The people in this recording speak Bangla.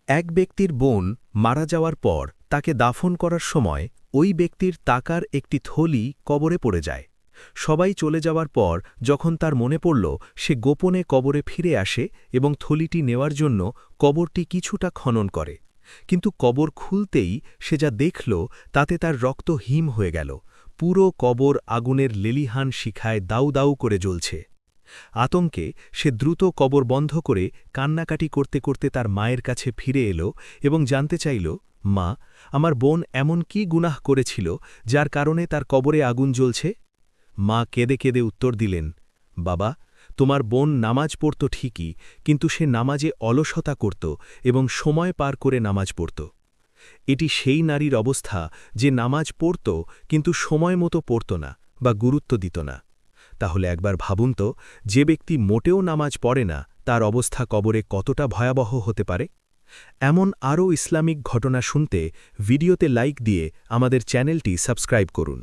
এক ব্যক্তির বোন মারা যাওয়ার পর তাকে দাফন করার সময় ওই ব্যক্তির টাকার একটি থলি কবরে পড়ে যায়। সবাই চলে যাওয়ার পর যখন তার মনে পড়ল, সে গোপনে কবরে ফিরে আসে এবং থলিটি নেওয়ার জন্য কবরটি কিছুটা খনন করে। কিন্তু কবর খুলতেই সে যা দেখল তাতে তার রক্ত হিম হয়ে গেল। পুরো কবর আগুনের লেলিহান শিখায় দাউ দাউ করে জ্বলছে। আতঙ্কে সে দ্রুত কবর বন্ধ করে কান্নাকাটি করতে করতে তার মায়ের কাছে ফিরে এলো এবং জানতে চাইল, মা, আমার বোন এমন কি গুনাহ করেছিল যার কারণে তার কবরে আগুন জ্বলছে? মা কেঁদে কেঁদে উত্তর দিলেন, বাবা, তোমার বোন নামাজ পড়ত ঠিকই, কিন্তু সে নামাজে অলসতা করত এবং সময় পার করে নামাজ পড়ত। এটি সেই নারীর অবস্থা যে নামাজ পড়ত কিন্তু সময় মতো পড়ত না বা গুরুত্ব দিত না। তাহলে একবার ভাবুন তো, যে ব্যক্তি মোটেও নামাজ পড়ে না তার অবস্থা কবরে কতটা ভয়াবহ হতে পারে। এমন আরও ইসলামিক ঘটনা শুনতে ভিডিওতে লাইক দিয়ে আমাদের চ্যানেলটি সাবস্ক্রাইব করুন।